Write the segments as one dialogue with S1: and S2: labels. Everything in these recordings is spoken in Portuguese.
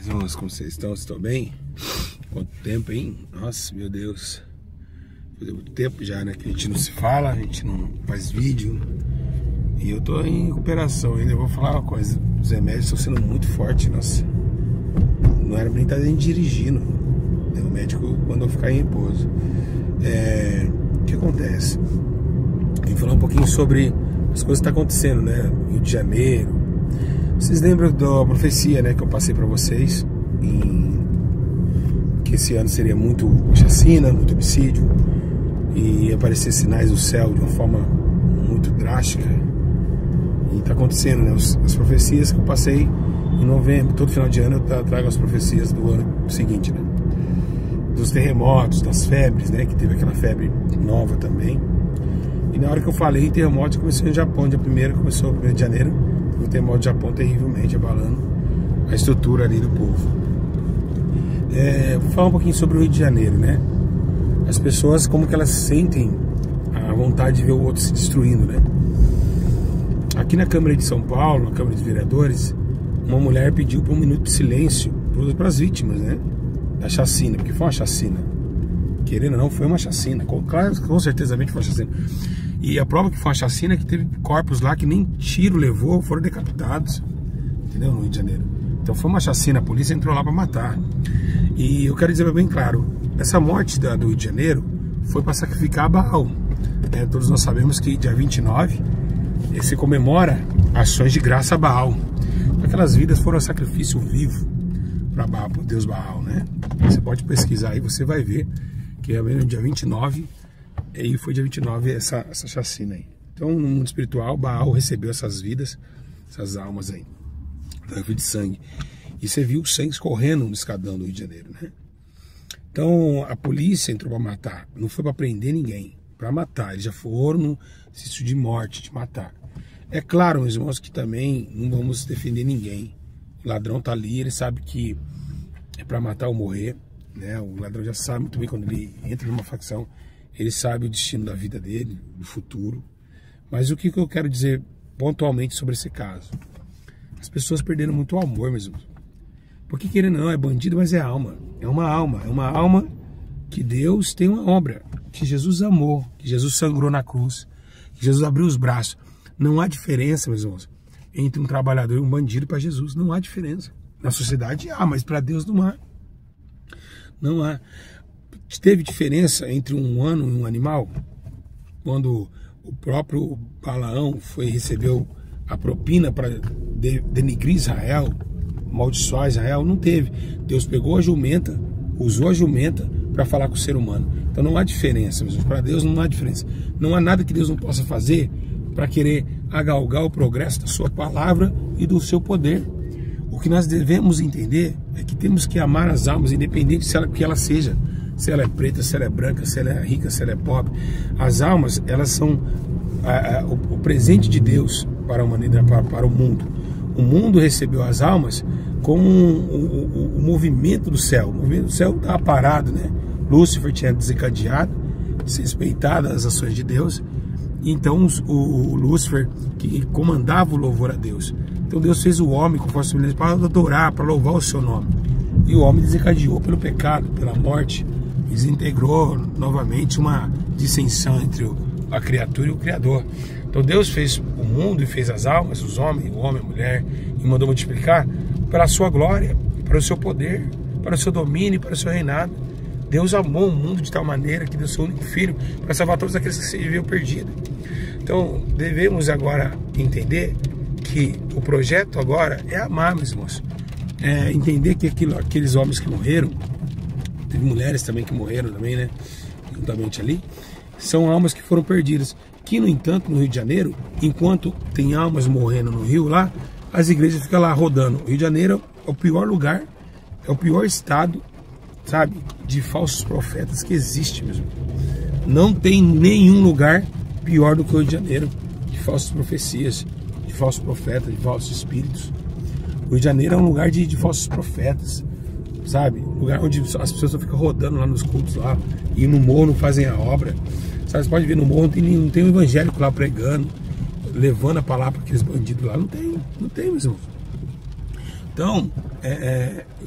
S1: Irmãos, como vocês estão? Estou bem? Quanto tempo, hein? Nossa, meu Deus. Faz muito tempo já, né? Que a gente não se fala, a gente não faz vídeo. E eu tô em recuperação ainda. Eu vou falar uma coisa: os remédios estão sendo muito fortes, nossa. Não era nem estar nem dirigindo. O médico mandou ficar em repouso. O que acontece? Eu vou falar um pouquinho sobre as coisas que estão acontecendo, né? Rio de Janeiro. Vocês lembram da profecia, né, que eu passei pra vocês, que esse ano seria muito chacina, muito homicídio, e aparecer sinais do céu de uma forma muito drástica. E tá acontecendo, né? As profecias que eu passei em novembro, todo final de ano eu trago as profecias do ano seguinte, né? Dos terremotos, das febres, né? Que teve aquela febre nova também. E na hora que eu falei em terremotos, começou no Japão, dia 1º, começou o 1º de janeiro. O terremoto do Japão terrivelmente abalando a estrutura ali do povo. Vou falar um pouquinho sobre o Rio de Janeiro, né? As pessoas, como que elas sentem a vontade de ver o outro se destruindo, né? Aqui na Câmara de São Paulo, na Câmara de Vereadores, uma mulher pediu por um minuto de silêncio para as vítimas, né? Da chacina, porque foi uma chacina. Querendo ou não, foi uma chacina. Claro, com certeza foi uma chacina. E a prova que foi uma chacina é que teve corpos lá que nem tiro levou, foram decapitados. Entendeu? No Rio de Janeiro. Então foi uma chacina, a polícia entrou lá para matar. E eu quero dizer bem claro, essa morte do Rio de Janeiro foi para sacrificar a Baal. Todos nós sabemos que dia 29 se comemora ações de graça a Baal. Aquelas vidas foram sacrifício vivo para Baal, para o Deus Baal, né? Você pode pesquisar aí, você vai ver que é no dia 29, e foi dia 29 essa chacina aí. Então, no mundo espiritual, Baal recebeu essas vidas, essas almas aí, de sangue. E você viu o sangue escorrendo no escadão do Rio de Janeiro, né? Então, a polícia entrou para matar, não foi para prender ninguém, para matar. Eles já foram no sítio de morte, de matar. É claro, meus irmãos, que também não vamos defender ninguém. O ladrão tá ali, ele sabe que é para matar ou morrer, né? O ladrão já sabe muito bem, quando ele entra numa facção, ele sabe o destino da vida dele, do futuro. Mas o que eu quero dizer pontualmente sobre esse caso? As pessoas perderam muito o amor, meus irmãos. Porque querendo ou não, é bandido, mas é alma. É uma alma que Deus tem uma obra, que Jesus amou, que Jesus sangrou na cruz, que Jesus abriu os braços. Não há diferença, meus irmãos, entre um trabalhador e um bandido para Jesus. Não há diferença. Na sociedade há, mas para Deus não há. Não há. Teve diferença entre um humano e um animal? Quando o próprio Balaão recebeu a propina para denigrir Israel, amaldiçoar Israel? Não teve. Deus pegou a jumenta, usou a jumenta para falar com o ser humano. Então não há diferença, para Deus não há diferença. Não há nada que Deus não possa fazer para querer agalgar o progresso da sua palavra e do seu poder. O que nós devemos entender é que temos que amar as almas, independente do que ela seja. Se ela é preta, se ela é branca, se ela é rica, se ela é pobre. As almas, elas são o presente de Deus para a humanidade, para o mundo. O mundo recebeu as almas como o movimento do céu. O movimento do céu estava parado, né? Lúcifer tinha desencadeado, desrespeitado as ações de Deus. Então o Lúcifer, que comandava o louvor a Deus. Então Deus fez o homem com força semelhante para adorar, para louvar o seu nome. E o homem desencadeou pelo pecado, pela morte. Desintegrou novamente uma dissensão entre a criatura e o Criador. Então Deus fez o mundo e fez as almas, os homens, o homem, a mulher, e mandou multiplicar para a sua glória, para o seu poder, para o seu domínio, para o seu reinado. Deus amou o mundo de tal maneira que deu seu único filho para salvar todos aqueles que se viviam perdidos. Então devemos agora entender que o projeto agora é amar, meus irmãos. Entender que aqueles homens que morreram, teve mulheres também que morreram também, né, juntamente ali, são almas que foram perdidas. Que, no entanto, no Rio de Janeiro, enquanto tem almas morrendo no Rio lá, as igrejas ficam lá rodando. O Rio de Janeiro é o pior lugar, é o pior estado, sabe, de falsos profetas que existe mesmo. Não tem nenhum lugar pior do que o Rio de Janeiro, de falsas profecias, de falsos profetas, de falsos espíritos. O Rio de Janeiro é um lugar de falsos profetas, sabe? Um lugar onde as pessoas só ficam rodando lá nos cultos lá, e no morro não fazem a obra. Sabe, você pode ver, no morro não tem um evangélico lá pregando, levando a palavra para aqueles bandidos lá. Não tem, meus irmãos. Então,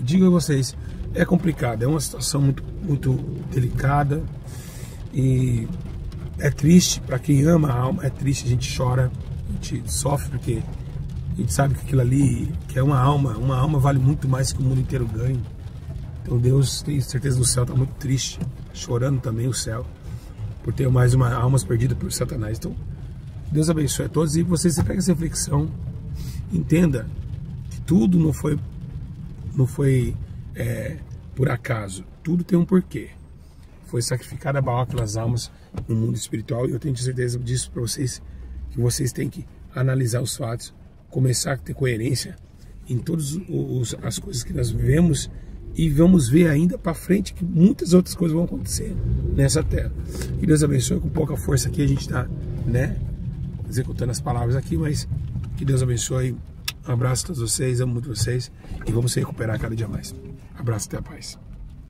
S1: digo a vocês, é complicado, é uma situação muito, muito delicada e é triste para quem ama a alma, é triste, a gente chora, a gente sofre porque a gente sabe que aquilo ali, que é uma alma vale muito mais que o mundo inteiro ganha. Então Deus, tenho certeza, no céu está muito triste, chorando também o céu, por ter mais almas perdidas por Satanás. Então, Deus abençoe a todos e você pega essa reflexão, entenda que tudo não foi por acaso, tudo tem um porquê. Foi sacrificada a Baal aquelas almas no mundo espiritual e eu tenho certeza disso para vocês, que vocês têm que analisar os fatos, começar a ter coerência em todas as coisas que nós vivemos e vamos ver ainda para frente que muitas outras coisas vão acontecer nessa terra. Que Deus abençoe. Com pouca força aqui a gente está, executando as palavras aqui, mas que Deus abençoe. Um abraço a todos vocês, amo muito vocês e vamos se recuperar cada dia mais. Abraço, até a paz.